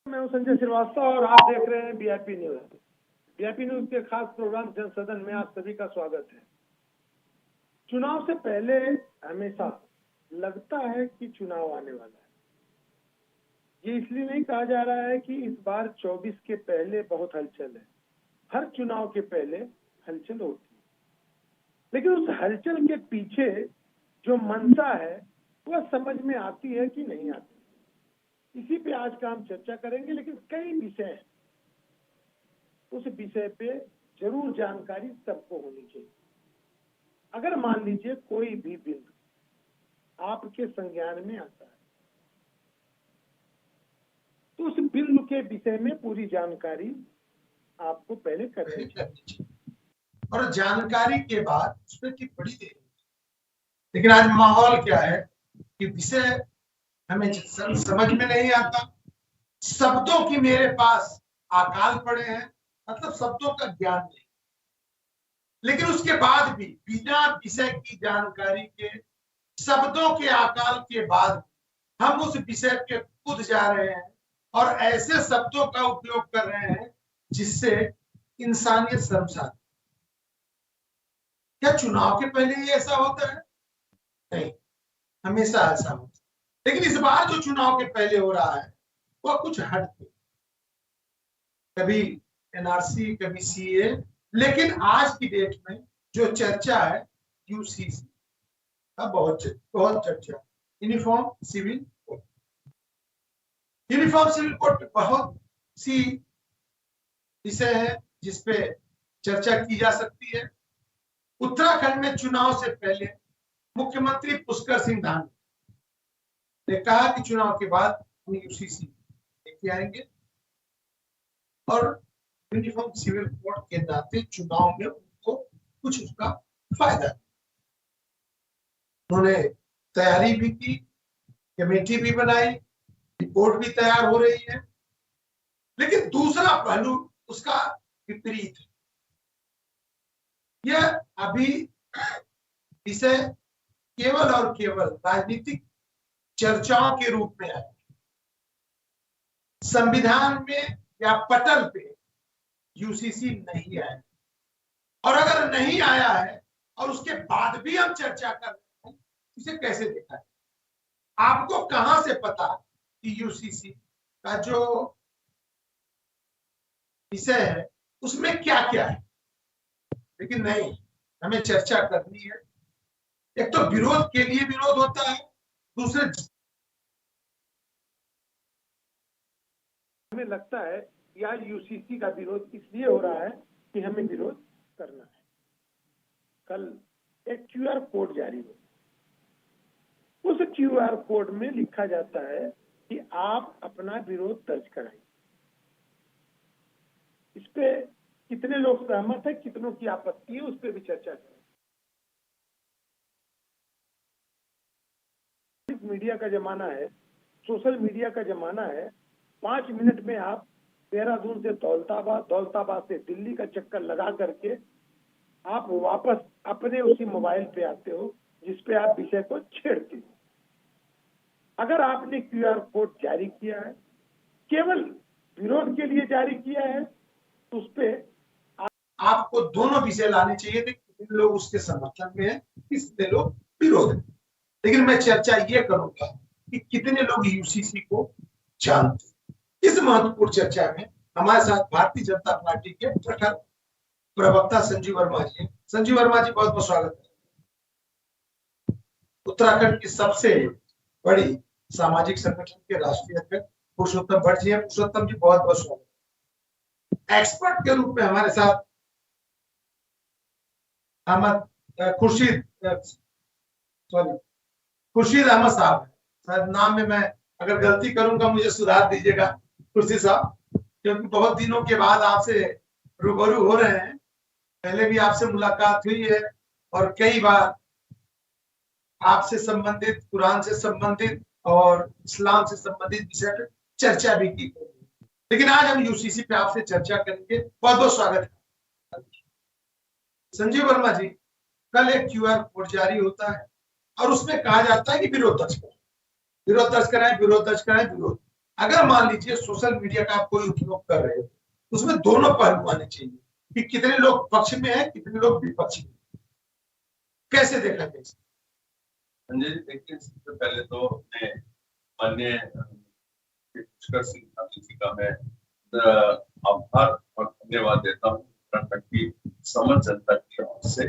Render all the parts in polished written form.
मैं हूं संजय श्रीवास्तव और आप देख रहे हैं वीआईपी न्यूज। वीआईपी न्यूज के खास प्रोग्राम जनसदन में आप सभी का स्वागत है। चुनाव से पहले हमेशा लगता है कि चुनाव आने वाला है। ये इसलिए नहीं कहा जा रहा है कि इस बार 24 के पहले बहुत हलचल है। हर चुनाव के पहले हलचल होती है, लेकिन उस हलचल के पीछे जो मंशा है वह समझ में आती है कि नहीं आती। इसी पे आज का हम चर्चा करेंगे, लेकिन कई विषय हैं। उस विषय पे जरूर जानकारी सबको होनी चाहिए। अगर मान लीजिए कोई भी बिंदु आपके संज्ञान में आता है तो उस बिंदु के विषय में पूरी जानकारी आपको पहले करनी चाहिए और जानकारी के बाद उस पर टिप्पणी देनी। लेकिन आज माहौल क्या है कि विषय हमें समझ में नहीं आता। शब्दों की मेरे पास अकाल पड़े हैं, मतलब शब्दों का ज्ञान नहीं। लेकिन उसके बाद भी बिना विषय की जानकारी के, शब्दों के अकाल के बाद हम उस विषय पे कूद जा रहे हैं और ऐसे शब्दों का उपयोग कर रहे हैं जिससे इंसानियत शर्मसार। क्या चुनाव के पहले ही ऐसा होता है? नहीं, हमेशा ऐसा होता है। लेकिन इस बार जो चुनाव के पहले हो रहा है वह कुछ हट के, कभी एनआरसी, कभी सीए, लेकिन आज की डेट में जो चर्चा है यूसीसी का बहुत चर्चा। Uniform civil code. Uniform civil code पे बहुत सी विषय है जिसपे चर्चा की जा सकती है। उत्तराखंड में चुनाव से पहले मुख्यमंत्री पुष्कर सिंह धामी ने कहा कि चुनाव के बाद हम यूसीसी लेके आएंगे और यूनिफॉर्म सिविल कोड के नाते चुनाव में उनको कुछ उसका फायदा। उन्होंने तैयारी भी की, कमेटी भी बनाई, रिपोर्ट भी तैयार हो रही है। लेकिन दूसरा पहलू उसका विपरीत है। यह अभी विषय केवल और केवल राजनीतिक चर्चाओं के रूप में आया। संविधान में या पटल पे यूसीसी नहीं आया, और अगर नहीं आया है और उसके बाद भी हम चर्चा कर रहे हैं, इसे कैसे देखा है? आपको कहां से पता कि यूसीसी का जो विषय है उसमें क्या क्या है? लेकिन नहीं, हमें चर्चा करनी है। एक तो विरोध के लिए विरोध होता है, दूसरे हमें लगता है कि आज यूसीसी का विरोध इसलिए हो रहा है कि हमें विरोध करना है। कल एक क्यूआर कोड जारी हुआ। उस क्यूआर कोड में लिखा जाता है कि आप अपना विरोध दर्ज कराएं। इस पे कितने लोग सहमत है, कितनों की आपत्ति है, उस पर भी चर्चा करें। मीडिया का जमाना है, सोशल मीडिया का जमाना है। 5 मिनट में आप देहरादून से दौलताबाद, दौलताबाद से दिल्ली का चक्कर लगा करके आप वापस अपने उसी मोबाइल पे आते हो जिसपे आप विषय को छेड़ते हो। अगर आपने क्यूआर कोड जारी किया है, केवल विरोध के लिए जारी किया है, तो उस पे आपको दोनों विषय लाने चाहिए थे। कितने लोग उसके समर्थन में हैं, कितने लोग विरोध में। लेकिन मैं चर्चा ये करूंगा कि कितने लोग यूसीसी को जानते हैं। इस महत्वपूर्ण चर्चा में हमारे साथ भारतीय जनता पार्टी के प्रखर प्रवक्ता संजीव वर्मा जी हैं। संजीव वर्मा जी, बहुत बहुत स्वागत है। उत्तराखंड की सबसे बड़ी सामाजिक संगठन के राष्ट्रीय अध्यक्ष पुरुषोत्तम भट्ट जी हैं। पुरुषोत्तम जी, बहुत बहुत स्वागत है। एक्सपर्ट के रूप में हमारे साथ खुर्शीद अहमद साहब है। शायद नाम में मैं अगर गलती करूंगा मुझे सुधार दीजिएगा खुर्शीद साहब, क्योंकि बहुत दिनों के बाद आपसे रूबरू हो रहे हैं। पहले भी आपसे मुलाकात हुई है और कई बार आपसे संबंधित, कुरान से संबंधित और इस्लाम से संबंधित विषय पर चर्चा भी की। लेकिन आज हम यूसीसी पे आपसे चर्चा करेंगे। बहुत बहुत स्वागत है। संजीव वर्मा जी, कल एक क्यूआर कोड जारी होता है और उसमें कहा जाता है कि विरोध दर्ज करें, विरोध दर्ज कराएं, विरोध दर्ज कराएं, विरोध। अगर मान लीजिए सोशल मीडिया का आप कोई उपयोग कर रहे हो, उसमें दोनों पहलू आने चाहिए कि कितने लोग पक्ष में है, कितने लोग विपक्ष में। कैसे देखा जाए? संजय जी, देखिए, सबसे पहले तो अपने माननीय पुष्कर सिंह धामी जी का मैं आभार और धन्यवाद देता हूँ उत्तराखंड की समझ जनता की ओर से,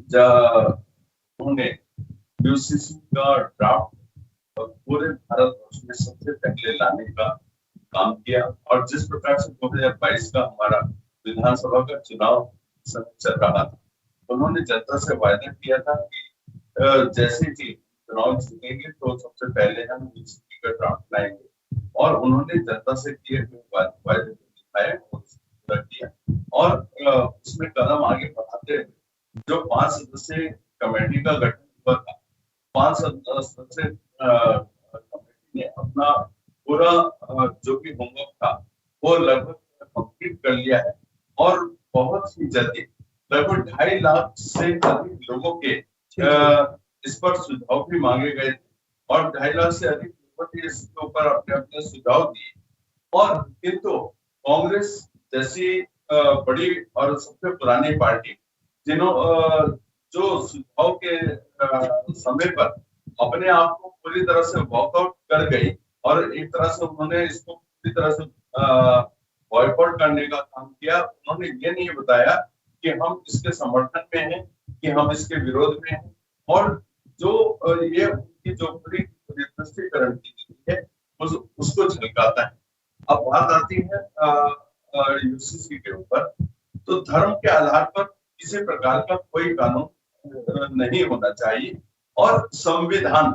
जब उन्होंने यूसीसी का ड्राफ्ट और पूरे भारतवर्ष में सबसे पहले लाने का काम किया। और जिस प्रकार से 2022 का हमारा विधानसभा का चुनाव चल रहा था, उन्होंने जनता से वायदा किया था कि जैसे कि चुनाव जीतेंगे तो सबसे पहले हम यूसीसी का ड्राफ्ट लाएंगे। और उन्होंने जनता से किए हुए वायदे को दिखाया और पूरा किया। और उसमें कदम आगे बढ़ाते हुए जो 5 सदस्यीय कमेटी का गठन हुआ था, 5 सदस्यीय कमेटी ने अपना पूरा जो भी होमवर्क था वो लगभग कंप्लीट कर लिया है। और बहुत ही जल्दी लगभग 2.5 लाख से अधिक लोगों के इस पर सुझाव भी मांगे गए थे और 2.5 लाख से अधिक लोगों ने इसके ऊपर अपने अपने सुझाव दिए। और किंतु कांग्रेस जैसी बड़ी और सबसे पुरानी पार्टी जो सुझाव के समय पर अपने आप को पूरी तरह से वॉकआउट कर गई और एक तरह से उन्होंने इसको पूरी तरह से बॉयकॉट करने का काम किया। उन्होंने ये नहीं बताया कि हम इसके समर्थन में हैं कि हम इसके विरोध में हैं। और जो ये उनकी जो पूरी दृष्टिकरण की नीति है उसको झलकाता है। अब बात आती है यूसीसी के ऊपर, तो धर्म के आधार पर किसी प्रकार का कोई कानून नहीं होना चाहिए। और संविधान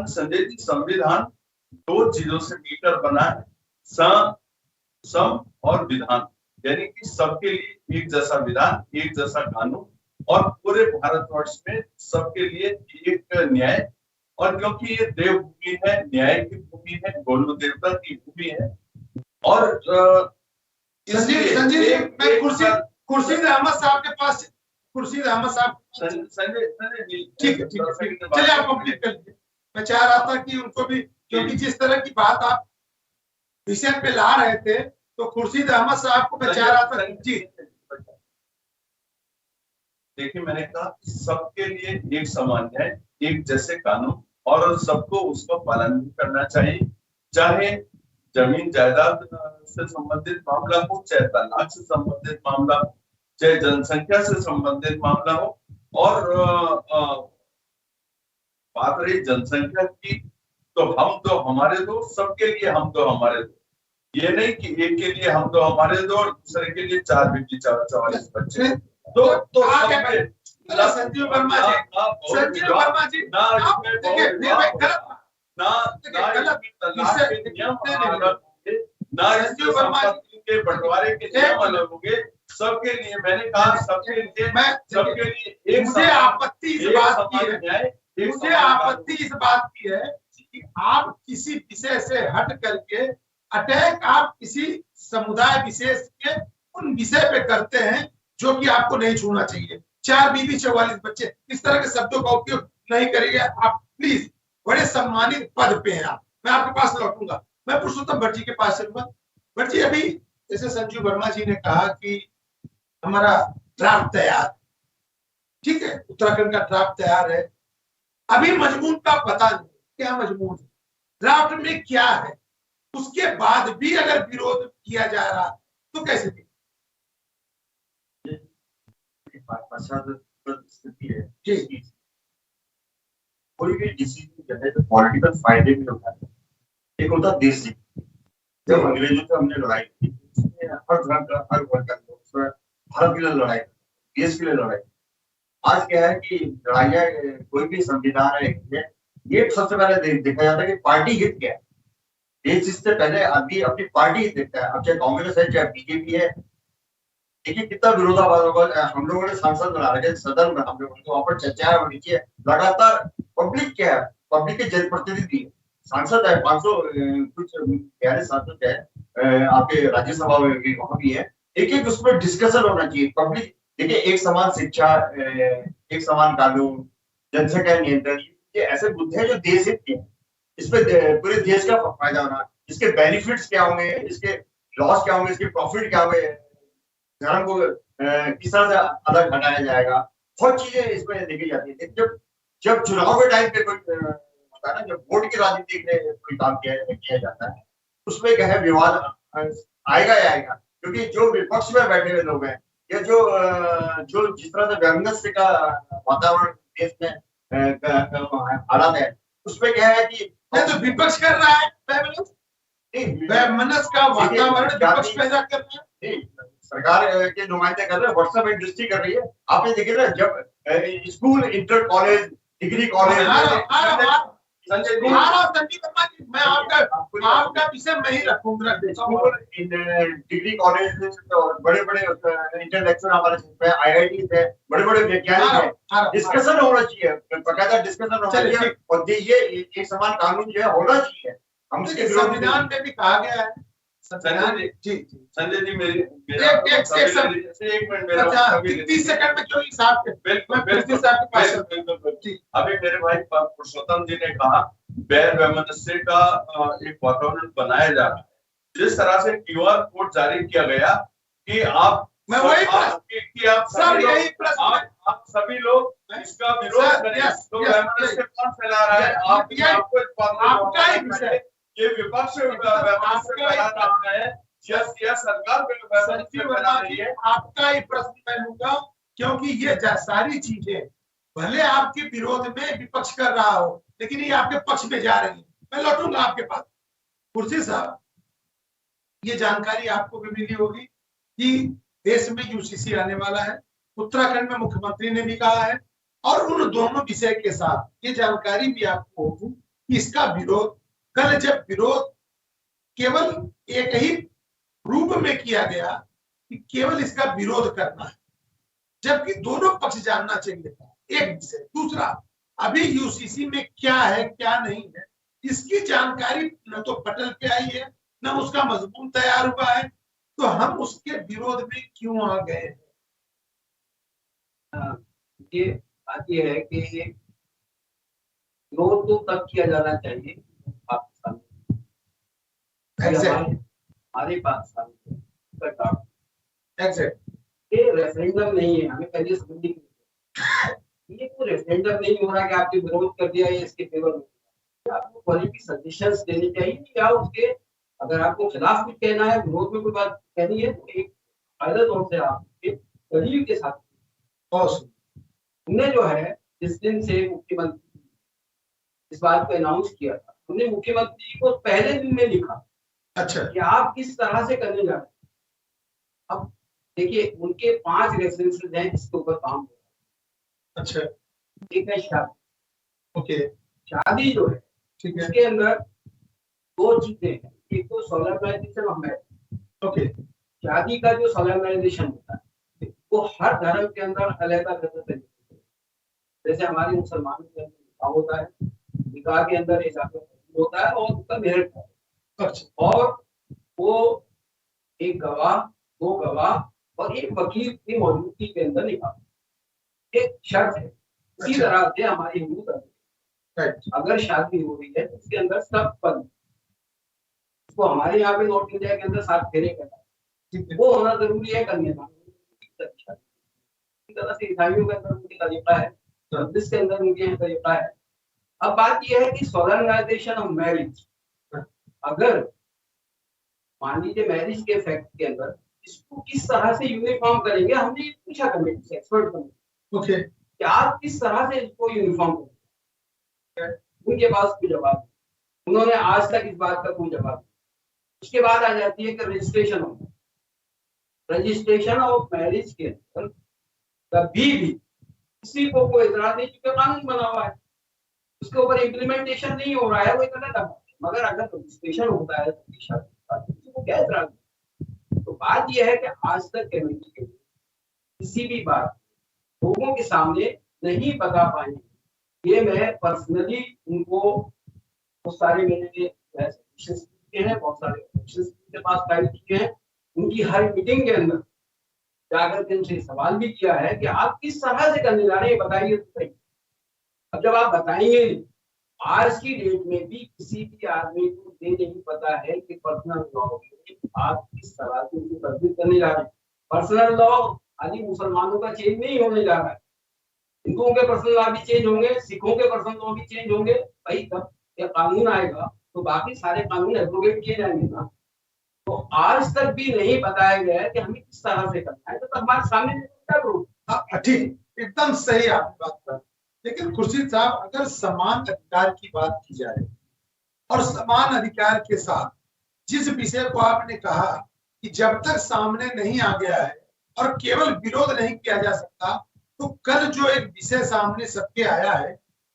संजय जी, संविधान 2 चीजों से मिलकर बना है, सम और विधान, यानी कि सबके लिए एक जैसा विधान, एक जैसा कानून और पूरे भारतवर्ष में सबके लिए एक न्याय। और क्योंकि ये देवभूमि है, न्याय की भूमि है, गोलू देवता की भूमि है। और संजय मैं खुर्शीद अहमद साहब के पास, खुर्शीद अहमद साहब, संजय ठीक है चलिए आप कंप्लीट कर लीजिए। मैं चाह रहा था कि उनको भी, क्योंकि जिस तरह की बात आप विषय पे ला रहे थे, तो खुर्शीद अहमद साहब को मैं चाह रहा था जी। देखिए, मैंने कहा सबके लिए एक समान है, एक जैसे कानून, और सबको उसका पालन भी करना चाहिए। चाहे जमीन जायदाद से संबंधित मामला हो, चाहे तलाक से संबंधित मामला हो, चाहे जनसंख्या से संबंधित मामला हो। और बात रही जनसंख्या की, तो हम दो हमारे दो, सबके लिए हम दो हमारे दो। ये नहीं कि एक के लिए हम दो हमारे दो और दूसरे के लिए 4 बेटी 44 बच्चे। तो संजीव वर्मा जी के बंटवारे के नियम अलग होंगे। सबके लिए, मैंने कहा सबके लिए एक। मुझे आपत्ति इस बात की है कि आप किसी विषय से हट करके अटैक आप किसी समुदाय विशेष के उन विषय पे करते हैं जो कि आपको नहीं छूना चाहिए। 4 बीबी 44 बच्चे, इस तरह के शब्दों का उपयोग नहीं करिए आप प्लीज। बड़े सम्मानित पद पे हैं आप। मैं आपके पास लौटूंगा, मैं पुरुषोत्तम भट्ट जी के पास चलूंगा। भट्ट जी, अभी जैसे संजीव वर्मा जी ने कहा कि हमारा ड्राफ्ट तैयार, ठीक है, उत्तराखंड का ड्राफ्ट तैयार है, अभी मजमून का पता नहीं क्या मजमून है, ड्राफ्ट में क्या है, उसके बाद भी अगर विरोध किया जा रहा तो कैसे? स्थिति है, कोई भी डिसीजन जो है तो पॉलिटिकल फायदे में उठाते हैं। एक होता देश से, जब अंग्रेजों से हमने लड़ाई की, हर धर्म का, हर वर्ग का लोग भारत के लिए लड़ाई, देश के लिए लड़ाई। आज क्या है कि लड़ाइयाँ, कोई भी संविधान है, ये सबसे पहले देखा जाता है कि पार्टी हित क्या है। देश इससे पहले आदमी अपनी पार्टी देखता है। अब चाहे कांग्रेस है, चाहे बीजेपी है, देखिए कितना विरोधाभास होगा। हम लोगों ने सांसद बना रखे सदन में, हम लोगों ने वहां पर चर्चा होनी चाहिए लगातार। पब्लिक क्या है, पब्लिक के जनप्रतिनिधि है, सांसद है, 500 कुछ प्यारे सांसद है आपके राज्यसभा में भी, वहां भी है। एक उसमें डिस्कशन होना चाहिए। पब्लिक देखिए, एक समान शिक्षा, एक समान कानून, जनसंख्या नियंत्रण, ये ऐसे मुद्दे हैं जो देश हित के हैं। इसमें पूरे देश का फायदा होना, इसके बेनिफिट्स क्या होंगे, इसके लॉस क्या होंगे, इसके प्रॉफिट क्या होंगे, धर्म को किस तरह से अलग हटाया जाएगा, बहुत चीजें इसमें देखी जाती है। जब चुनाव के टाइम पे कोई होता है ना, जब वोट की राजनीति के लिए कोई काम किया जाता है, उसमें क्या है, विवाद आएगा ही आएगा, क्योंकि जो विपक्ष में बैठे हुए लोग हैं, या जो जिस तरह से वैमनस्य का वातावरण देश में हालात है, उसमें क्या है कि तो विपक्ष कर रहा है वैमनस्य का वातावरण, विपक्ष पैदा कर रहा है। नहीं, सरकार के नुमाइंदे कर रहे हैं, व्हाट्सएप इंडस्ट्री कर रही है। आपने देखे ना, जब school, inter college, degree college, Sanjay Verma ji, मैं आपका विषय मैं ही रखूंगा। डिग्री कॉलेज और बड़े-बड़े इंटेलेक्चुअल हमारे IIT है, बड़े-बड़े वैज्ञानिक है, डिस्कशन होना चाहिए, बकायदा डिस्कशन होना चाहिए, और ये एक समान कानून जो है होना चाहिए। हम इसके संविधान में भी कहा गया है। संजय जी मेरी एक मिनट 30 सेकंड में क्यों साहब अभी मेरे भाई पुरुषोत्तम जी ने कहा गैर वैमनस्य का एक वातावरण बनाया जा रहा है। जिस तरह से QR कोड जारी किया गया कि आप मैं वही आप सभी लोग इसका विरोध करें, तो वैमनस्य कौन फैला रहा है? आपका ही विषय, ये विपक्ष या सरकार बना रही है। आपका ही प्रश्न मैं लूंगा, क्योंकि ये सारी चीजें भले आपके विरोध में विपक्ष कर रहा हो, लेकिन ये आपके पक्ष में जा रही है। मैं लौटूंगा आपके पास। कुर्सी साहब, ये जानकारी आपको भी मिली होगी कि देश में UCC आने वाला है, उत्तराखंड में मुख्यमंत्री ने भी कहा है, और उन दोनों विषय के साथ ये जानकारी भी आपको होगी कि इसका विरोध, कल जब विरोध केवल एक ही रूप में किया गया कि केवल इसका विरोध करना है, जबकि दोनों पक्ष जानना चाहिए था, एक विषय। दूसरा, अभी UCC में क्या है क्या नहीं है, इसकी जानकारी न तो पटल पे आई है, न उसका मजमून तैयार हुआ है, तो हम उसके विरोध में क्यों आ गए हैं? ये बात ये है कि विरोध तो तब किया जाना चाहिए पाकिस्तान हमारे पाकिस्तान ये रेफरेंडम नहीं है, हमें पहले समझनी ये कोई रेफरेंडम नहीं हो रहा कि आपने विरोध कर दिया या इसके फेवर में। आपको क्वालिटी सजेशंस देने चाहिए, या उसके अगर आपको खिलाफ कुछ कहना है, विरोध में कोई बात कहनी है, तो एक फायदा तौर से आपके दलील के साथ हमने जो है जिस दिन से मुख्यमंत्री इस बात को अनाउंस किया था, हमने मुख्यमंत्री को पहले दिन में लिखा अच्छा कि आप किस तरह से करने जा रहे हैं। अब देखिए, उनके 5 रेफरेंसेस हैं जिसके ऊपर काम हो रहा है। अच्छा, एक है शादी, ओके, शादी जो है ठीक है, उसके अंदर 2 चीजें हैं, एक तो सोलमनाइजेशन ऑफ मैरिज। ओके, शादी का जो सोलमनाइजेशन होता है वो हर धर्म के अंदर अलग-अलग तरीके से, जैसे हमारे मुसलमानों के अंदर निकाह होता है, निकाह के अंदर इजाफा होता है और उसका मेहर होता है। अच्छा, और वो एक गवाह, 2 गवाह और एक वकील की मौजूदगी के अंदर निकाह एक शर्त है। इसी तरह से हमारी हिंदू धर्म अगर शादी हो रही है तो उसके अंदर सब पद, उसको हमारे यहाँ पे नॉर्थ इंडिया के अंदर 7 फेरे कहता है, वो होना जरूरी है कन्यादान। इसी तरह से ईसाइयों के अंदर उनकी तरीका है, जिसके अंदर उनके तरीका है। अब बात यह है कि सोलमनाइजेशन ऑफ मैरिज, अगर मान लीजिए मैरिज के फैक्ट के अंदर इसको किस तरह से यूनिफॉर्म करेंगे, हमने पूछा कमेटी से, एक्सपर्ट कमेटी, ओके, कि आप किस तरह से इसको यूनिफॉर्म करेंगे। उनके पास कोई जवाब नहीं, उन्होंने आज तक इस बात का कोई जवाब नहीं। उसके बाद आ जाती है कि रजिस्ट्रेशन ऑफ मैरिज के अंदर कभी भी किसी को कोई इतराज नहीं, क्योंकि कानून बना हुआ है, उसके ऊपर इम्प्लीमेंटेशन नहीं हो रहा है, वो इतना दबा। मगर अगर रजिस्ट्रेशन होता है तो क्या इतराज? तो बात यह है कि आज तक कमेटी के किसी भी बात लोगों के सामने नहीं बता पाएंगे। ये मैं पर्सनली उनको बहुत सारे मैंने हैं, बहुत सारे के पास फाइल किए हैं, उनकी हर मीटिंग के अंदर जाकर के उनसे सवाल भी किया है कि आप किस तरह से करने जा रहे हैं, बताइए तो सही। अब जब आप बताएंगे, आज की डेट में भी किसी भी आदमी को ये नहीं पता पता है कि पर्सनल लॉ आप किस तरह से उनको तब्दील करने जा रहे हैं। पर्सनल लॉ खाली मुसलमानों का चेंज नहीं होने जा रहा है, हिंदुओं के पर्सनल लॉ भी चेंज होंगे, सिखों के पर्सनल लॉ भी चेंज होंगे। भाई तब ये कानून आएगा तो बाकी सारे कानून एब्रोगेट किए जाएंगे ना। तो आज तक भी नहीं बताया गया है कि हमें किस तरह से करना है, तो तब हमारे सामने क्या करूँ। ठीक, एकदम सही आपकी बात कर। लेकिन खुर्शीद साहब, अगर समान अधिकार की बात की जाए और समान अधिकार के साथ जिस विषय को आपने कहा कि जब तक सामने नहीं आ गया है और केवल विरोध नहीं किया जा सकता, तो कल जो एक विषय सामने सबके आया है,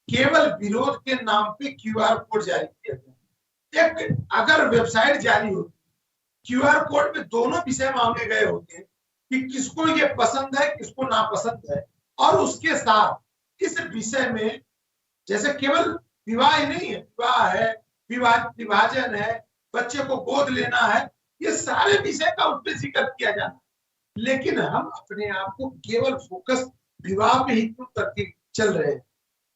केवल विरोध के नाम पे क्यूआर कोड जारी किया गया। एक अगर वेबसाइट जारी होती, क्यूआर कोड में दोनों विषय मांगे गए होते कि किसको ये पसंद है, किसको नापसंद है, और उसके साथ इस विषय में जैसे केवल विवाह ही नहीं है, विवाह है, विभाजन है, बच्चे को गोद लेना है, ये सारे विषय का उस पर जिक्र किया जाना। लेकिन हम अपने आप को केवल फोकस विवाह पे ही क्यों करके चल रहे हैं?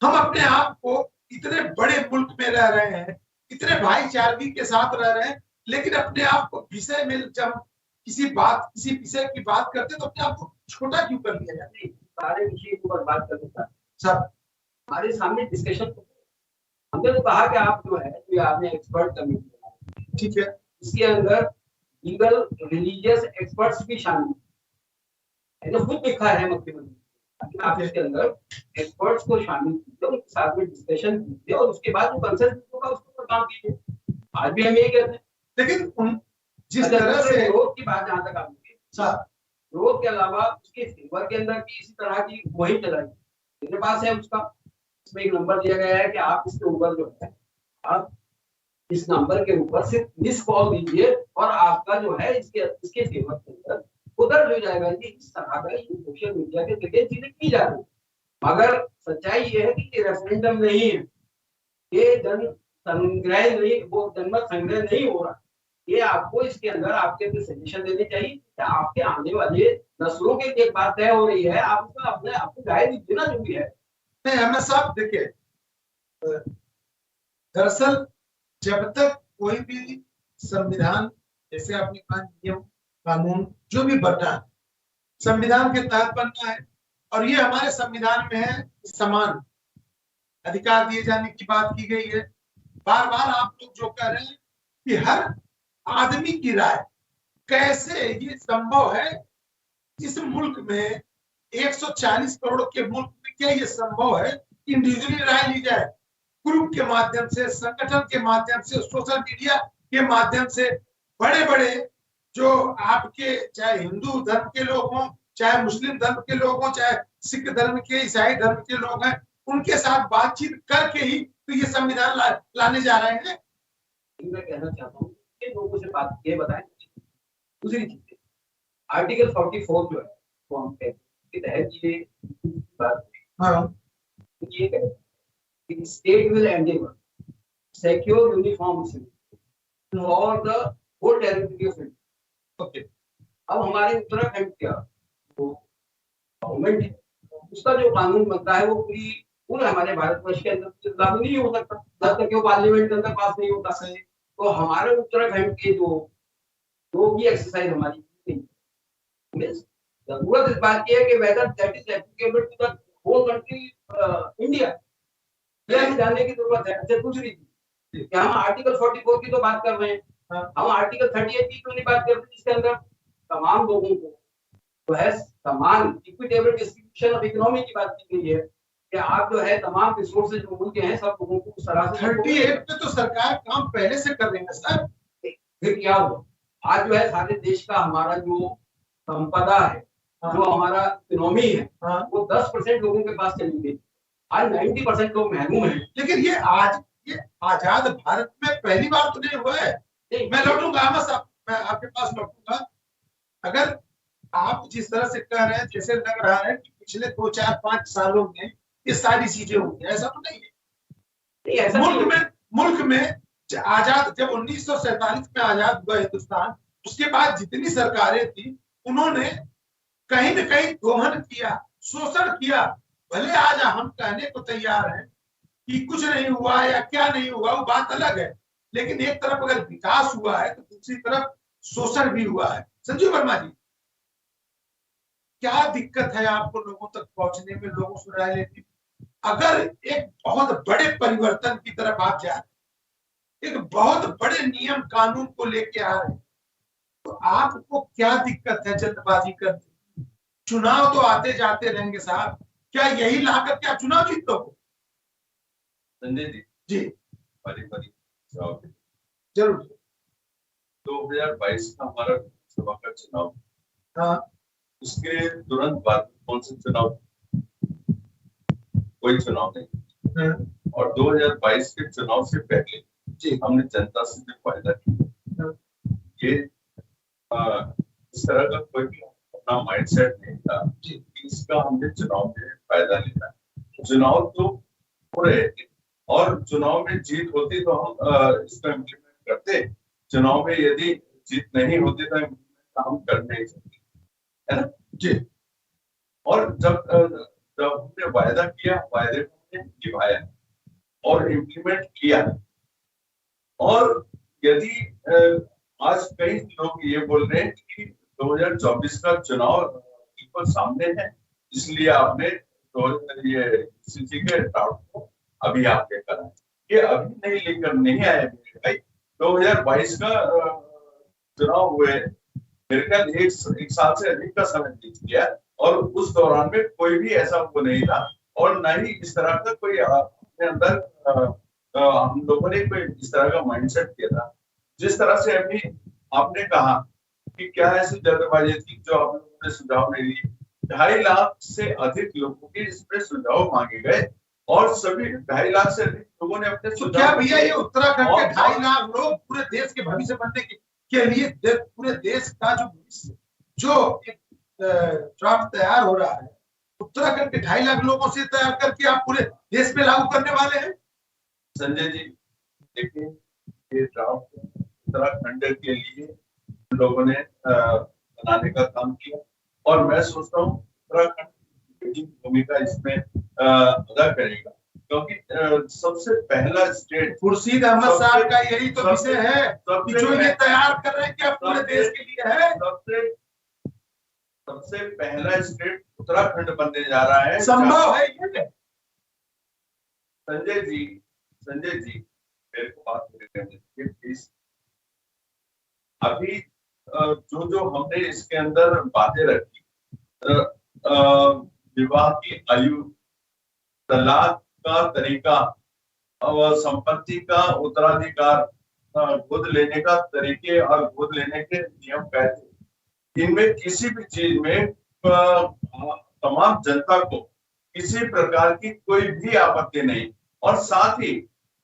हम अपने आप को इतने बड़े मुल्क में रह रहे हैं, इतने भाईचारगी के साथ रह रहे हैं, लेकिन अपने आप को विषय में जब किसी विषय की बात करते तो अपने आप को छोटा क्यों कर लिया जाता है? सारे विषय के ऊपर बात करने का सब हमारे सामने डिस्कशन। हमने तो कहा कि आप जो है कि आपने एक्सपर्ट कमेटी, ठीक है, इसके अंदर लीगल रिलीजियस एक्सपर्ट्स भी शामिल है, खुद लिखा है मुख्यमंत्री। आप इसके अंदर एक्सपर्ट्स को शामिल कीजिए, उनके साथ में डिस्कशन कीजिए और उसके बाद जो कंसेंसस होगा उसके ऊपर काम कीजिए। आज भी हम यही कहते हैं। लेकिन जिस तरह से विरोध की बात, जहां तक आप विरोध के अलावा उसके फेवर के अंदर भी इसी तरह की मुहिम चलाई, मेरे पास है उसका, इसमें एक नंबर दिया गया है कि आप इसके ऊपर जो है, आप इस नंबर के ऊपर सिर्फ मिस कॉल दीजिए और आपका जो है इसके फेवर के अंदर उधर हो जाएगा कि इस तरह का सोशल मीडिया के जरिए चीजें की जा रही। मगर सच्चाई ये है कि ये रेफरेंडम नहीं है, ये जन संग्रह नहीं, वो जनमत संग्रह नहीं हो रहा। ये आपको इसके अंदर आपके सजेशन देने चाहिए कि आपके आने वाले नस्लों के लिए बात तय हो रही है, आप उसमें अपनी राय दीजिए ना, जो भी है। नहीं, हमें साहब देखिए, दरअसल जब तक कोई भी संविधान, जैसे आपने कहा नियम कानून जो भी बनना है संविधान के तहत बनना है, और ये हमारे संविधान में है समान अधिकार दिए जाने की बात की गई है। बार बार आप लोग जो कह रहे हैं कि हर आदमी की राय, कैसे ये संभव है इस मुल्क में, 140 करोड़ के मुल्क में क्या ये संभव है कि इंडिविजुअली राय ली जाए? ग्रुप के माध्यम से, संगठन के माध्यम से, सोशल मीडिया के माध्यम से, बड़े बड़े जो आपके चाहे हिंदू धर्म के लोग हों, चाहे मुस्लिम धर्म के लोग हों, चाहे सिख धर्म के, ईसाई धर्म के लोग हैं, उनके साथ बातचीत करके ही तो ये संविधान लाने जा रहे हैं। मैं कहना चाहता हूँ कि लोगों से बात ये बताएं। दूसरी चीज, आर्टिकल 44 जो है वो हम के तहत ये बात, ये कहते हैं कि state will Endeavour secure uniform for the whole territory of India. Okay, अब हमारे उत्तराखंड का जो गवर्नमेंट है, उसका जो कानून बनता है वो पूरे हमारे भारतवर्ष के अंदर लागू नहीं हो सकता जब तक वो पार्लियामेंट के अंदर पास नहीं होता। सही, तो हमारे उत्तराखंड के जो भी एक्सरसाइज हमारी जरूरत इस बात की है कि whether that is applicable to the whole country India, ये हमें जानने की जरूरत है। अच्छा, दूसरी चीज कि हम आर्टिकल 44 की तो बात कर रहे हैं, हम आर्टिकल 38 की क्यों नहीं बात करते, जिसके अंदर तमाम लोगों को जो है समान इक्विटेबल डिस्ट्रीब्यूशन ऑफ इकोनॉमी की बात की गई है कि आप जो है तमाम रिसोर्सेज जो मुल्क के हैं सब लोगों को उस तरह से 38 पे तो सरकार काम पहले से कर रही है सर। फिर क्या हुआ, आज जो है सारे देश का हमारा जो संपदा है, जो हमारा इकोनॉमी है, वो 10% लोगों के पास चली गई। आज 90% लोग महरूम हैं। लेकिन ये आजाद भारत में पहली बार तो नहीं हुआ है। मैं लौटूंगा, मैं आपके पास लौटूंगा। अगर आप जिस तरह से कह रहे हैं, जैसे लग रहा है कि पिछले 2, 4, 5 सालों में ये सारी चीजें हुई, ऐसा तो नहीं है। मुल्क में आजाद, जब 1947 में आजाद हुआ हिंदुस्तान, उसके बाद जितनी सरकारें थी उन्होंने कहीं न कहीं दोहन किया, शोषण किया। भले आज हम कहने को तैयार हैं कि कुछ नहीं हुआ या क्या नहीं हुआ, वो बात अलग है, लेकिन एक तरफ अगर विकास हुआ है तो दूसरी तरफ शोषण भी हुआ है। संजीव वर्मा जी, क्या दिक्कत है आपको लोगों तक पहुंचने में, लोगों से राय लेने में? अगर एक बहुत बड़े परिवर्तन की तरफ आप जा रहे हैं, एक बहुत बड़े नियम कानून को लेके आ रहे हैं, तो आपको क्या दिक्कत है जल्दबाजी करने? चुनाव तो आते जाते रहेंगे साहब, क्या यही लाकर के आप चुनाव जीत लोगे? संजय जी बड़ी जवाब दें। जरूर। 2022 का हमारा लोकसभा का चुनाव, हाँ उसके तुरंत बाद कौन से चुनाव? कोई चुनाव नहीं। और 2022 के चुनाव से पहले जी हमने जनता से जो वायदा किया, ये इस तरह का कोई अपना माइंडसेट नहीं था कि इसका हमने चुनाव में फायदा लेना है। चुनाव तो हो रहे थे और चुनाव में जीत होती तो हम इसको इम्प्लीमेंट करते, चुनाव में यदि जीत नहीं होती तो हम कर नहीं सकते, है ना जी। और जब हमने वायदा किया, वायदे को हमने निभाया और इम्प्लीमेंट किया। और यदि आज कई लोग ये बोल रहे हैं कि 2024 का चुनाव बिल्कुल सामने है, इसलिए आपने ये सीसी के ड्राफ्ट को अभी आपने करा, ये अभी नहीं लेकर नहीं आए भाई। 2022 का चुनाव हुए मेरे ख्याल एक साल से अधिक का समय बीत गया और उस दौरान में कोई भी ऐसा वो नहीं था और न ही इस तरह का कोई अपने अंदर हम लोगों ने कोई इस तरह का माइंडसेट किया था। जिस तरह से अभी आपने कहा कि क्या ऐसी जल्दबाजी थी जो आप लोगों ने सुझाव नहीं दिए, 2.5 लाख से अधिक लोगों के इसमें सुझाव मांगे गए और सभी 2.5 लाख से अधिक लोगों ने अपने तो क्या भैया ये उत्तराखंड के 2.5 और- लाख लोग पूरे देश के भविष्य बनने के लिए पूरे देश का जो भविष्य, जो एक ड्राफ्ट तैयार हो रहा है, उत्तराखंड के 2.5 लाख लोगों से तैयार करके आप पूरे देश में लागू करने वाले हैं? संजय जी देखिए, ये ड्राफ्ट उत्तराखंड के लिए लोगों ने बनाने का काम किया और मैं सोचता हूँ उत्तराखंड की भूमिका इसमें अदा करेगा, क्योंकि सबसे पहला स्टेट खुर्शीद अहमद साहब का यही तो विषय है कि जो ये तैयार कर रहे हैं कि आप पूरे देश के लिए है। सबसे पहला स्टेट उत्तराखंड बनने जा रहा है। संभव है ये? संजय जी मेरे को बात करने दीजिए प्लीज। अभी जो हमने इसके अंदर बातें रखी, विवाह की आयु, तलाक का तरीका और संपत्ति का उत्तराधिकार, गोद लेने का तरीके और गोद लेने के नियम कैसे, इनमें किसी भी चीज में तमाम जनता को किसी प्रकार की कोई भी आपत्ति नहीं। और साथ ही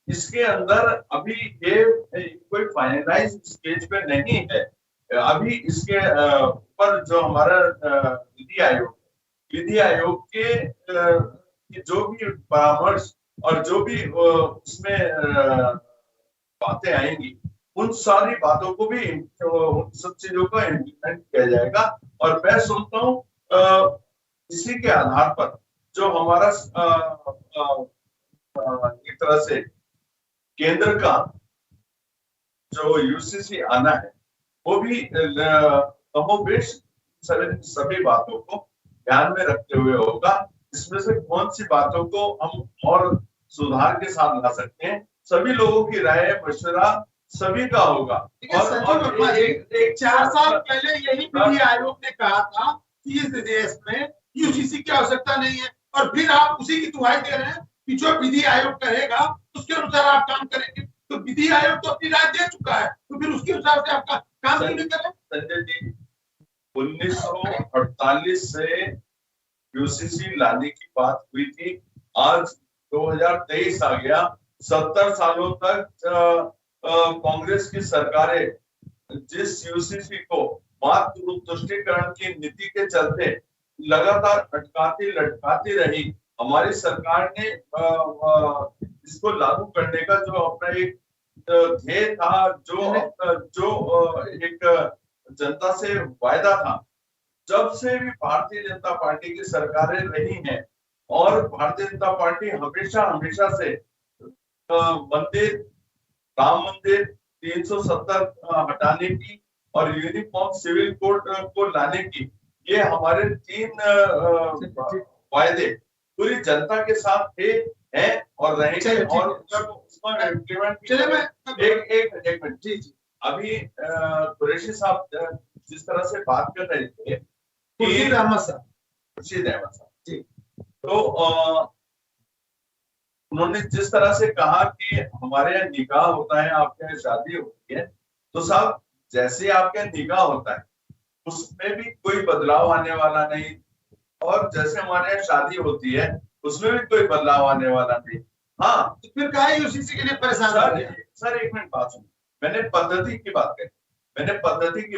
इसके अंदर अभी ये कोई फाइनलाइज स्टेज पे नहीं है, अभी इसके ऊपर जो हमारा विधि आयोग के जो भी परामर्श और जो भी उसमें बातें आएंगी, उन सारी बातों को भी सब चीजों को इम्प्लीमेंट किया जाएगा। और मैं सोचता हूँ इसी के आधार पर जो हमारा एक तरह से केंद्र का जो यूसीसी आना है, वो भी कमोबेश सभी बातों को ध्यान में रखते हुए होगा। इसमें से कौन सी बातों को हम और सुधार के साथ ला सकते हैं, सभी लोगों की राय मशवरा सभी का होगा। और एक 4 साल पहले यही विधि आयोग ने कहा था कि इस देश में यूसीसी की आवश्यकता नहीं है, और फिर आप उसी की दुहाई दे रहे हैं कि जो विधि आयोग करेगा उसके अनुसार आप काम करेंगे। तो विधि आयोग तो अपनी राय दे चुका है, तो फिर उसके अनुसार से आपका काम क्यों नहीं करें? संजय जी 1948 से यूसीसी लाने की बात हुई थी, आज 2023 आ गया। 70 सालों तक कांग्रेस की सरकारें जिस यूसीसी को मात्र तुष्टिकरण की नीति के चलते लगातार अटकाती लटकाती रही, हमारी सरकार ने इसको लागू करने का जो अपना एक ध्येय था, जो एक जनता से वायदा था, जब से भी भारतीय जनता पार्टी की सरकारें रही हैं और भारतीय जनता पार्टी हमेशा से वंदे राम मंदिर, 370 हटाने की और यूनिफॉर्म सिविल कोड को लाने की, ये हमारे 3 वायदे पूरी जनता के साथ थे, हैं और रहेंगे। और उसको इम्प्लीमेंट चलिए मैं एक मिनट जी। अभी कुरैशी साहब जिस तरह से बात कर रहे थे, खुर्शीद अहमद साहब जी, तो उन्होंने जिस तरह से कहा कि हमारे यहाँ निकाह होता है, आपके यहाँ शादी होती है, तो साहब जैसे आपके यहाँ निकाह होता है उसमें भी कोई बदलाव आने वाला नहीं, और जैसे हमारे यहाँ शादी होती है उसमें भी कोई बदलाव आने वाला नहीं। हाँ, तो फिर कहा यूसीसी के लिए परेशान हो गया। सर एक मिनट बात सुनो, मैंने पद्धति की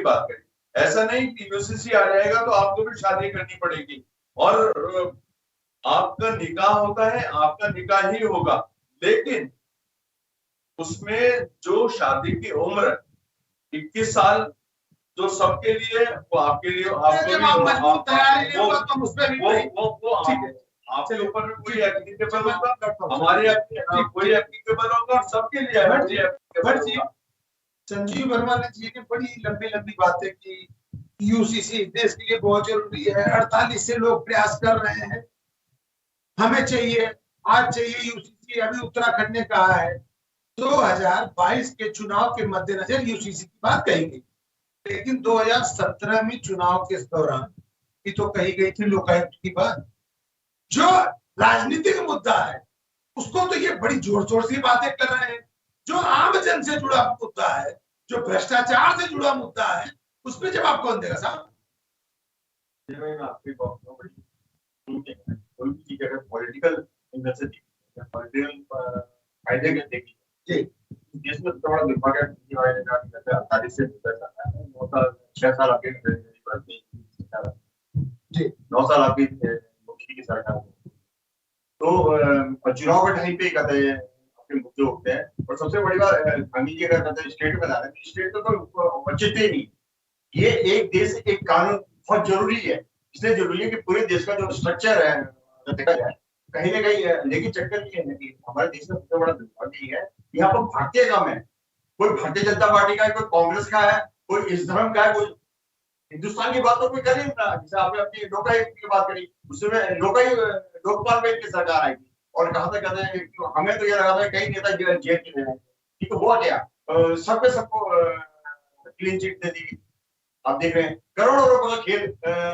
बात करी, ऐसा नहीं कि यूसीसी आ जाएगा तो आपको भी शादी करनी पड़ेगी, और आपका निकाह होता है, आपका निकाह ही होगा, लेकिन उसमें जो शादी की उम्र 21 साल जो सबके लिए, वो आपके लिए, आपके ऊपर भी कोई एप्लीकेबल होगा, हमारे कोई एप्लीकेबल होगा, सबके लिए। संजीव वर्मा जी ने बड़ी लंबी लंबी बातें की, यूसीसी देश के लिए बहुत जरूरी है, 48 से लोग प्रयास कर रहे हैं, हमें चाहिए, आज चाहिए यूसीसी। अभी उत्तराखंड ने कहा है 2022 के चुनाव के मद्देनजर यूसीसी की बात कही गई, लेकिन 2017 में चुनाव के दौरान ये तो कही गई थी लोकायुक्त की बात। जो राजनीतिक मुद्दा है उसको तो ये बड़ी जोर शोर से बातें कर रहे हैं, जो आम जन से जुड़ा मुद्दा है, जो भ्रष्टाचार से जुड़ा मुद्दा है, उस पर जवाब कौन देगा साहब? आपकी कोई भी चीज अगर पॉलिटिकल एंगल से पॉलिटिकल फायदे के देखिए, देश में थोड़ा दुर्भाग्य है, 48 से 6 साल आपके जी 9 साल आपकी मोदी की सरकार, तो चुनाव के टाइम पे कहते हैं आपके मुद्दे होते हैं। और सबसे बड़ी बात गांधी जी अगर कहते हैं स्टेट में जाना है, स्टेट तो बचते ही नहीं। ये एक देश एक कानून बहुत जरूरी है, इसलिए जरूरी है कि पूरे देश का जो स्ट्रक्चर है देखा जाए कहीं ना कहीं, लेकिन चक्कर ये है कि हमारे देश में सबसे बड़ा दुर्भाग्य है, यहाँ पर भारतीय कम है, कोई भारतीय जनता पार्टी का है, कोई कांग्रेस का है, कोई इस धर्म का है, कोई हिंदुस्तान की बात तो कोई करे ना। जैसे आपने अपनी लोकायुक्त की बात करी, उसमें लोकपाल में इनकी सरकार आई थी और कहा था, कहते हैं हमें तो ये लगा था कई नेता जेल के हैं, ठीक हुआ क्या? सब पे सबको क्लीन चिट दे दी। आप देख रहे हैं करोड़ों रुपए का खेल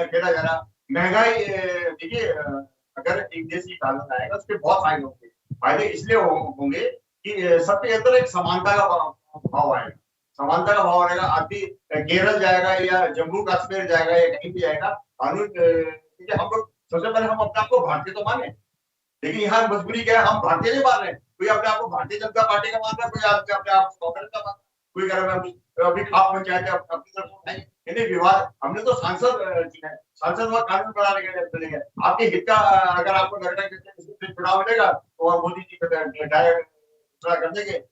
खेला जा रहा। महंगाई देखिए, अगर एक देश की कानून आएगा उसके बहुत फायदे होंगे। फायदे इसलिए होंगे कि सबके अंदर एक समानता का भाव आएगा, समानता का भाव आएगा। आदमी केरल जाएगा या जम्मू कश्मीर जाएगा या कहीं भी जाएगा, कानून हम लोग सबसे पहले हम अपने आप को भारतीय तो माने, लेकिन यहाँ मजबूरी क्या है, हम भारतीय नहीं मान रहे। कोई अपने आप को भारतीय जनता पार्टी का मान रहा है, कोई अपने आप को कांग्रेस का मान रहा है, कोई कह रहा है अभी खाप पंचायत अपनी तरफ उठाएंगे। विवाद हमने तो सांसद चुने, सांसद वह कानून बनाने के लिए चलेंगे। आपके हित का अगर आपको लग रहा है कि चुनाव मिलेगा तो वह मोदी जी कर देंगे,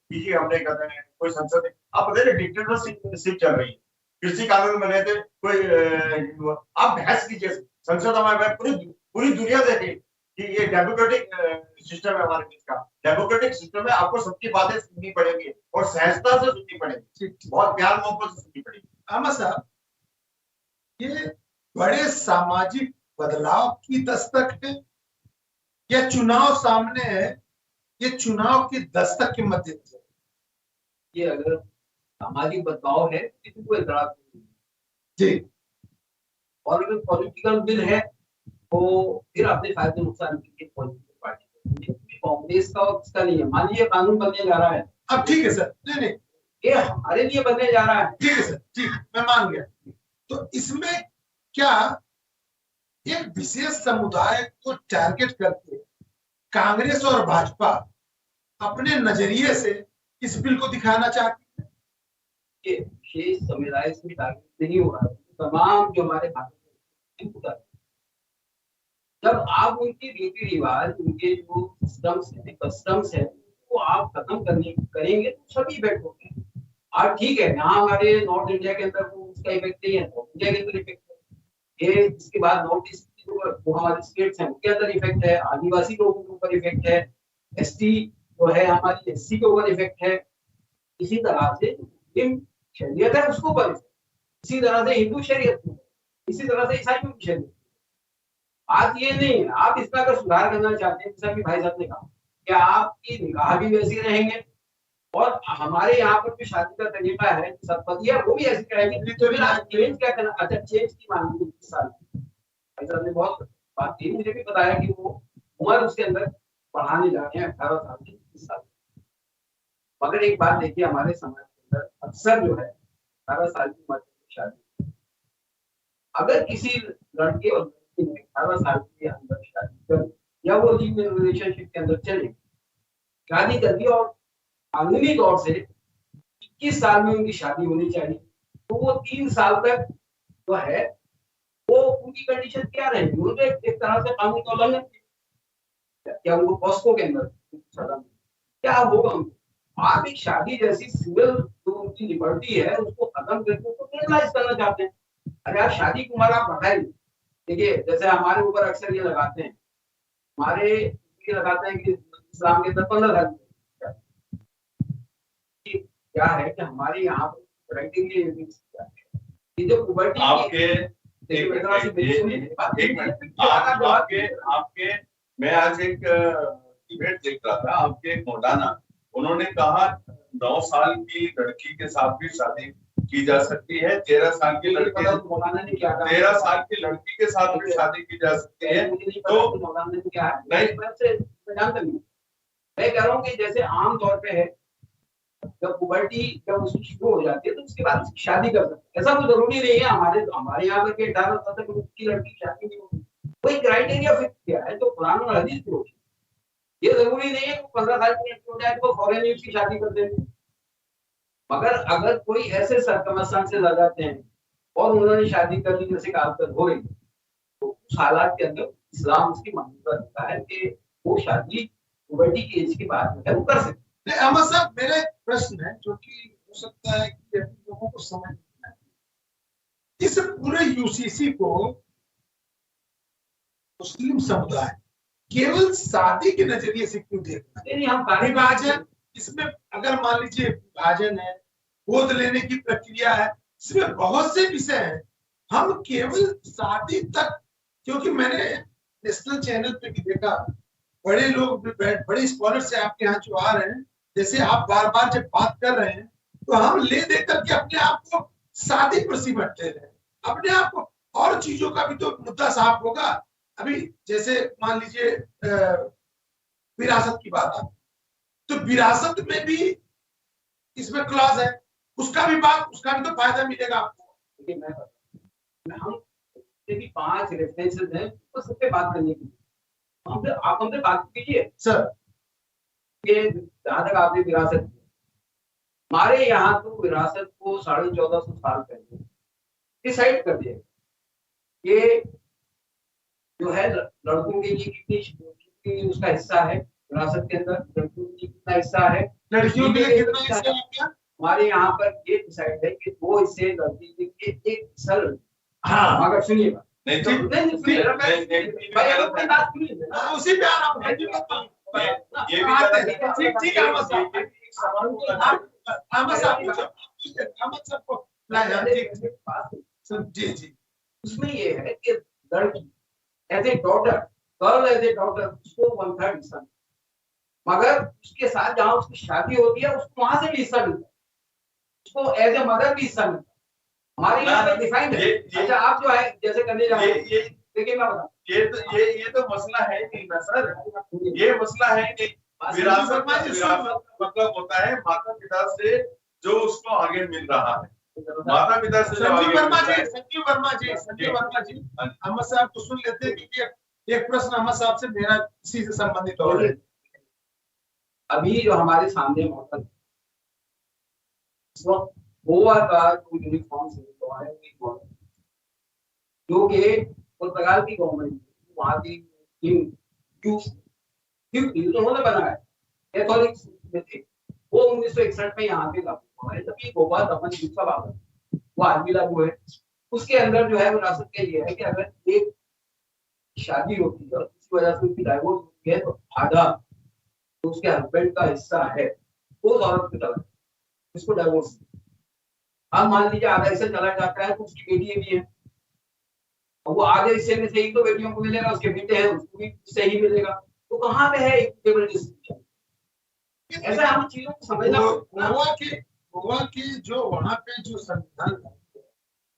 पीछे हमने कहते हैं कोई संसद। आप बताइए डिक्टेटरशिप चल रही है, कृषि कानून बने थे, कोई आप बहस कीजिए संसद हमारे पूरी दुनिया देखे कि ये डेमोक्रेटिक सिस्टम है हमारे देश का। डेमोक्रेटिक सिस्टम में आपको सबकी बातें सुननी पड़ेगी और सहजता से सुननी पड़ेगी, बहुत प्यार मोहब्बत से सुननी पड़ेगी। अहमद साहब, ये बड़े सामाजिक बदलाव की दस्तक है या चुनाव सामने है, ये चुनाव की दस्तक के मद्देनजर? ये अगर सामाजिक बदलाव है तो कोई एतराज नहीं जी, और अगर पॉलिटिकल बिल है तो फिर अपने फायदे नुकसान के लिए पॉलिटिकल पार्टी कांग्रेस का और किसका नहीं है। मान लीजिए कानून बनने जा रहा है, अब ठीक है सर, नहीं ये हमारे लिए बनने जा रहा है, ठीक है सर, ठीक, मैं मान गया। तो इसमें क्या एक विशेष समुदाय को टारगेट करके कांग्रेस और भाजपा अपने नजरिए से इस बिल को दिखाना चाहती है? ये विशेष समुदाय से टारगेट नहीं हो रहा है, तमाम जो हमारे भारत, जब आप उनके रीति रिवाज, उनके जो कस्टम्स है वो आप खत्म करेंगे तो सभी इफेक्ट होते हैं। आप ठीक है, यहाँ हमारे नॉर्थ इंडिया के अंदर वो उसका इफेक्ट नहीं है, नॉर्थ इंडिया के अंदर इफेक्ट है। ये इसके बाद नॉर्थ ईस्ट वो हमारे स्टेट्स हैं उनके अंदर इफेक्ट है, आदिवासी लोगों के ऊपर इफेक्ट है, एसटी जो है हमारी एससी के ऊपर इफेक्ट है। इसी तरह से मुस्लिम शरीयत है उसको ऊपर, इसी तरह से हिंदू शरीयत में, इसी तरह से ईसाइयों की शरीयत। बात ये नहीं है, आप इसका अगर सुधार करना चाहते हैं, जैसा कि भाई साहब ने कहा कि आपकी निकाह भी वैसी रहेंगे और हमारे यहाँ पर जो शादी का तरीका है सतपथी है वो भी ऐसी रहेगी, तो फिर आप चेंज क्या करना? अच्छा, चेंज की मांगी 21 साल भाई साहब ने बहुत बात की, मुझे भी बताया कि वो उम्र उसके अंदर बढ़ाने जा रहे हैं 18 साल की 21 साल। मगर एक बात देखिए, हमारे समाज के अंदर अक्सर जो है 18 साल की उम्र की शादी, अगर किसी लड़के और लड़की ने 18 साल के अंदर शादी कर या वो लिव रिलेशनशिप के अंदर चले, शादी कर दी और कानूनी तौर से 21 साल में उनकी शादी होनी चाहिए, तो वो 3 साल तक जो है वो उनकी कंडीशन क्या रहेगी? उनको एक तरह से कानून का उल्लंघन क्या उनको पॉस्को के अंदर सजा क्या होगा उनको? आप एक शादी जैसी सिविल जो उनकी लिबर्टी है उसको खत्म करके उसको क्रिमिनलाइज करना चाहते हैं। अरे आप शादी की उम्र आप बढ़ाइए। देखिए जैसे हमारे ऊपर अक्सर ये लगाते हैं, हमारे ये लगाते हैं कि इस्लाम के अंदर 15 साल क्या है कि हमारे यहाँ पर क्राइटेरिया ये जो पुबर्टी आपके आपके मैं आज एक डिबेट देख रहा था, आपके एक मौलाना, उन्होंने कहा 9 साल की लड़की के साथ भी शादी की जा सकती है, 13 साल की लड़की, मौलाना ने क्या कहा? 13 साल की लड़की के साथ भी शादी की जा सकती है। तो मौलाना ने क्या है? नहीं, मैं कह रहा हूँ कि जैसे आम तौर पे है जब पुबर्टी जब उसकी शुरू हो जाती है तो उसके बाद उसकी शादी कर सकते हैं। ऐसा तो जरूरी नहीं है हमारे यहाँ पर 18 साल तक उसकी लड़की की शादी नहीं होगी, कोई क्राइटेरिया फिक्स किया है तो कुरान और हदीस में होगी। ये जरूरी नहीं है कि 15 साल की लड़की हो जाए तो फौरन ही उसकी शादी कर देंगे। मगर अगर कोई ऐसे सर्कमस्टेंसेस आ जाते हैं और उन्होंने शादी कर ली जैसे कालकत हो रही, तो उस हालात के अंदर इस्लाम उसकी मान्यता देता है कि वो शादी पुबर्टी की एज के बाद है वो कर सकते। अहमद साहब, मेरा एक प्रश्न है जो कि हो सकता है कि लोगों को समझ नहीं आए। इस पूरे यूसीसी को मुस्लिम समुदाय केवल शादी के नजरिए से क्यों देखता है? नहीं, हम विभाजन, इसमें अगर मान लीजिए विभाजन है, गोद लेने की प्रक्रिया है, इसमें बहुत से विषय हैं। हम केवल शादी तक, क्योंकि मैंने नेशनल चैनल पे भी देखा, बड़े लोग बड़े स्कॉलर से आपके यहाँ जो आ रहे हैं, जैसे आप बार बार जब बात कर रहे हैं तो हम ले दे करके अपने आप को शादी पर सिमट ले रहे हैं, अपने आप को और चीजों का भी तो मुद्दा साफ होगा। अभी जैसे मान लीजिए विरासत की बात आती, तो विरासत में भी इसमें क्लॉज है, उसका भी तो फायदा मिलेगा आपको। लेकिन हम भी 5 रेफरेंसेस हैं तो सब पे बात करने की, आप हमसे बात कीजिए सर। कि जहां तक आपने विरासत की, हमारे यहाँ तो विरासत को 1450 साल पहले डिसाइड कर दिया कि जो है लड़कों के लिए कितनी उसका हिस्सा है विरासत के अंदर, लड़कियों के लिए कितना हिस्सा है, लड़कियों के लिए कितना हिस्सा है। हमारे यहाँ पर ये डिसाइड है कि 2 हिस्से लड़की के लिए, 1 हिस्सा लड़की। हाँ, मगर सुनिएगा, नहीं उसी पे आ रहा हूँ। ये भी ठीक है जी जी। उसमें ये है कि लड़की as a daughter, girl as a daughter उसको 1/3 हिस्सा, मगर उसके साथ जहाँ उसकी शादी होती है उसको वहां से भी हिस्सा मिलता है, उसको एज ए मदर भी हिस्सा मिलता है। हमारे यहाँ पे डिफाइंड है। अच्छा, आप जो है जैसे करने जा रहे हैं, देखिए मैं बताऊं, ये तो मसला है नहीं ना सर, ये मसला है नहीं। विरासत मतलब होता है माता पिता से जो उसको आगे मिल रहा है, माता पिता से। संजीव वर्मा जी अहमद साहब को सुन लेते हैं, क्योंकि एक प्रश्न अहमद साहब से मेरा इसी से संबंधित हो रहा है। अभी जो हमारे सामने मौका गोवा का जो यूनिफॉर्म से जो कि पुर्तगाल की गवर्नमेंट वहां की उन्होंने बनाया है, वो 1961 में यहाँ पे लागू हुआ है, तभी गोवा दमन दीव का वो आज भी लागू है। उसके अंदर जो है विरासत के लिए है कि अगर एक शादी होती है और किसी वजह से उसकी डाइवोर्स होती है तो आधा तो उसके हस्बैंड का हिस्सा है वो औरत की तरफ, इसको डाइवोर्स। अब मान लीजिए आधा हिस्सा चला जाता है तो उसकी बेटी भी है, और वो आधे हिस्से में से ही तो बेटियों को मिलेगा, उसके बेटे हैं उसको भी सही मिलेगा। तो कहाँ पे है इक्विटेबल डिस्ट्रीब्यूशन? ऐसा हम चीजों को समझना। गोवा के जो वहां पे जो संविधान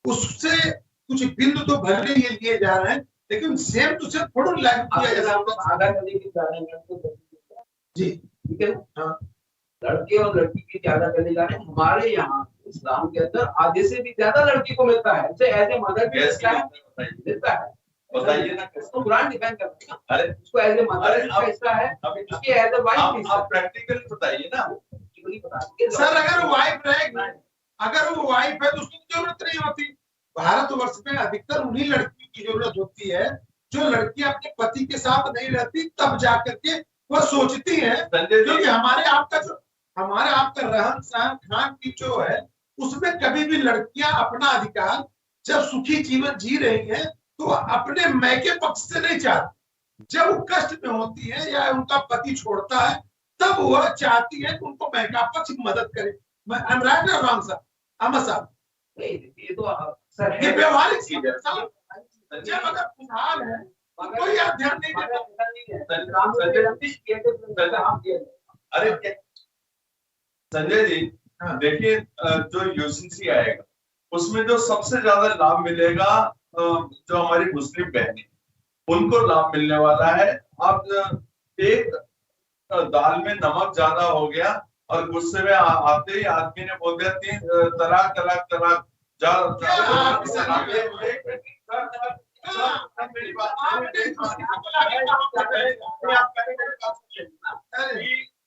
उससे कुछ बिंदु तो भरने ये लिए जा रहे हैं, लेकिन सेम टू सेम थोड़ा लागू किया जा सकता है। आधा करने की जा रहे हैं जी ठीक है ना? हाँ, लड़के और लड़की की ज्यादा करने जा रहे हैं। हमारे यहाँ इस्लाम के अंदर आधे से भी ज्यादा लड़की को मिलता है, जैसे एज ए मदर भी कैसे मिलता है। बताइए ना कैसे? तो कुरान डिफाइन करता है, अरे उसको एज ए मदर अरे भी अब- हिस्सा है, अब उसकी एज ए वाइफ भी आप प्रैक्टिकली बताइए ना। सर अगर वाइफ रहेगी, अगर वो वाइफ है तो उसकी जरूरत नहीं होती। भारतवर्ष में अधिकतर उन्हीं लड़कियों की जरूरत होती है जो लड़कियां अपने पति के साथ नहीं रहती, तब जाकर के वह सोचती है। संजय जी, क्योंकि हमारे आपका रहन सहन खान की जो है उसमें कभी भी लड़कियां अपना अधिकार जब सुखी जीवन जी रही हैं तो अपने मैके पक्ष से नहीं चाहती। जब वो कष्ट में होती है या उनका पति छोड़ता है तब वह चाहती है कि उनको मैका पक्ष मदद करे। मैं आई एम राइट और रॉन्ग सर? अहमद साहब, ये तो अक्सर ये है। व्यवहारिक चीज है साहब। जब अगर खुशहाल है तो कोई आप ध्यान नहीं देता। अरे संजय जी हाँ। देखिए, जो यूसीसी आएगा उसमें जो सबसे ज्यादा लाभ मिलेगा जो हमारी मुस्लिम बहनें, उनको लाभ मिलने वाला है। अब एक दाल में नमक ज्यादा हो गया और गुस्से में आते ही आदमी ने बोल दिया 3 तलाक तलाक तलाक।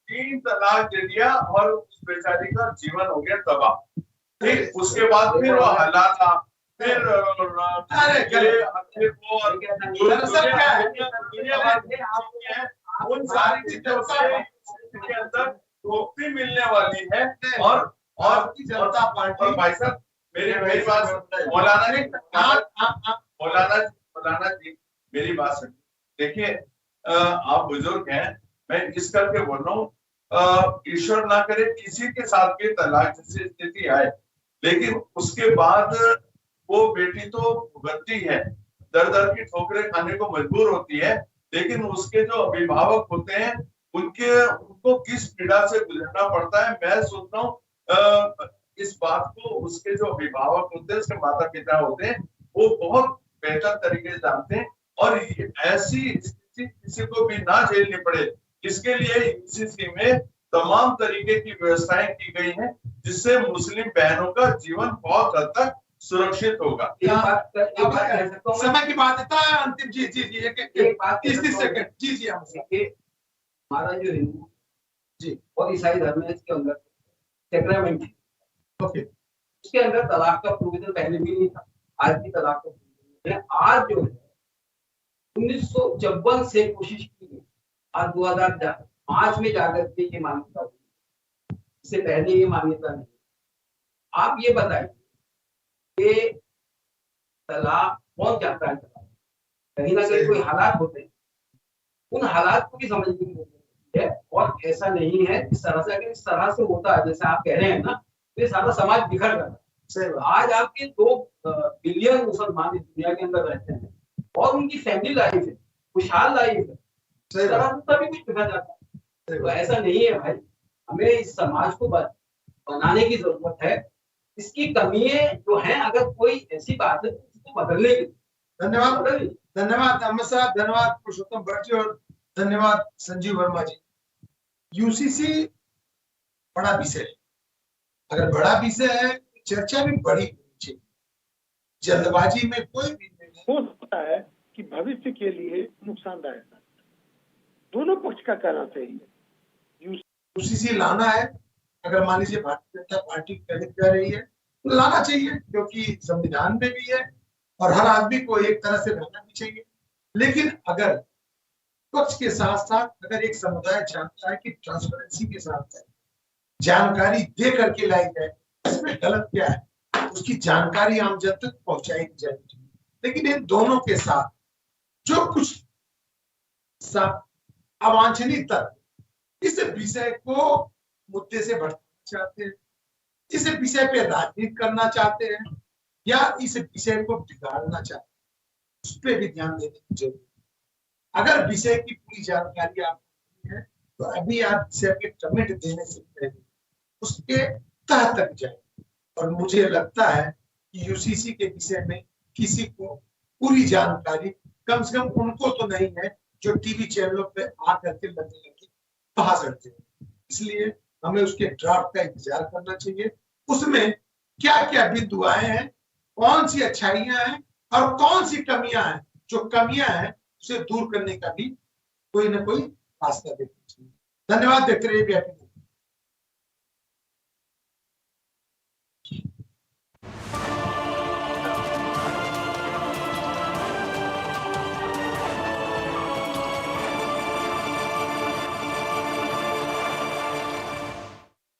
तीन तलाक दे दिया और उस बेचारी का जीवन हो गया तबाह। ठीक, उसके बाद फिर वो हालात था, फिर उन सारी चीजों के अंदर मुक्ति मिलने वाली है। और भारतीय जनता पार्टी, और भाई साहब मेरी बात मौलाना जी मेरी बात सुनिए। देखिए आप बुजुर्ग हैं, मैं इस करके बोल रहा हूँ, ईश्वर ना करे किसी के साथ भी तलाक जैसी स्थिति आए, लेकिन उसके बाद वो बेटी तो भुगतती है, दर दर की ठोकरें खाने को मजबूर होती है, लेकिन उसके जो अभिभावक होते हैं उनको किस पीड़ा से गुजरना पड़ता है। मैं सोचता हूँ इस बात को उसके जो अभिभावक होते हैं, उसके माता पिता होते हैं, वो बहुत बेहतर तरीके से जानते हैं। और ऐसी स्थिति किसी को भी ना झेलनी पड़े, इसके लिए यूसीसी में तमाम तरीके की व्यवस्थाएं की गई हैं, जिससे मुस्लिम बहनों का जीवन बहुत हद तक सुरक्षित होगा। समय की बाध्यता है अंतिम। जी जी जी, एक बात 30 सेकंड। जी जी हमारा जो हिंदू जी और ईसाई धर्म है, इसके अंदर सेक्रेमेंट है, ओके, उसके अंदर तलाक का प्रोविजन पहले भी नहीं था, आज भी तलाक का प्रोविजन है। आज जो है 1954 से कोशिश की गई, आज 2005 में जाकर के ये मान्यता हुई, इससे पहले ये मान्यता नहीं। आप ये बताइए कि तलाक पहुंच जाता है, कहीं ना कहीं कोई हालात होते हैं, उन हालात को भी समझने की जरूरत है। और ऐसा नहीं है इस तरह से, अगर इस तरह से होता है जैसे आप कह रहे हैं ना, तो ये सारा समाज बिखर जाता है। आज आपके 2 बिलियन मुसलमान इस दुनिया के अंदर रहते हैं और उनकी फैमिली लाइफ है, खुशहाल लाइफ है, इस तरह से तभी कुछ बिखर जाता है। तो ऐसा नहीं है भाई, हमें इस समाज को बनाने की जरूरत है। इसकी कमियां जो हैं, अगर कोई ऐसी बात है उसको बदलने की। धन्यवाद धन्यवाद अहमद साहब, धन्यवाद पुरुषोत्तम भट्ट जी और धन्यवाद संजीव वर्मा जी। यूसीसी बड़ा विषय है, अगर बड़ा विषय है चर्चा भी बड़ी होनी चाहिए, जल्दबाजी में कोई भी नहीं हो सकता है कि भविष्य के लिए नुकसानदायक है। दोनों पक्ष का कहना सही है। यूसीसी लाना है, अगर मान लीजिए भारतीय जनता पार्टी प्रेरित कर रही है तो लाना चाहिए, क्योंकि संविधान में भी है और हर आदमी को एक तरह से रहना भी चाहिए। लेकिन अगर पक्ष के साथ साथ अगर एक समुदाय चाहता है कि ट्रांसपेरेंसी के साथ जानकारी दे करके लाई जाए, इसमें गलत क्या है? उसकी जानकारी आम जन तक पहुंचाई जानी चाहिए। लेकिन इन दोनों के साथ जो कुछ अवांछनीय तत्व इस विषय को मुद्दे से बढ़ाना चाहते हैं, इस विषय पे राजनीति करना चाहते हैं या इस विषय को बिगाड़ना चाहते हैं, उस पर भी ध्यान देने की जरूरत है। अगर विषय की पूरी जानकारी आपको है तो अभी आप विषय के कमेंट देने से पहले उसके तह तक जाए। और मुझे लगता है कि यूसीसी के विषय में किसी को पूरी जानकारी कम से कम उनको तो नहीं है जो टीवी चैनलों पे आकर के लगे भाषण दे। इसलिए हमें उसके ड्राफ्ट का इंतजार करना चाहिए। उसमें क्या क्या बिंदु आए हैं, कौन सी अच्छाइयां हैं और कौन सी कमियां हैं, जो कमियां हैं उसे दूर करने का भी कोई ना कोई रास्ता देखना चाहिए। धन्यवाद। देखते रहिए VIP।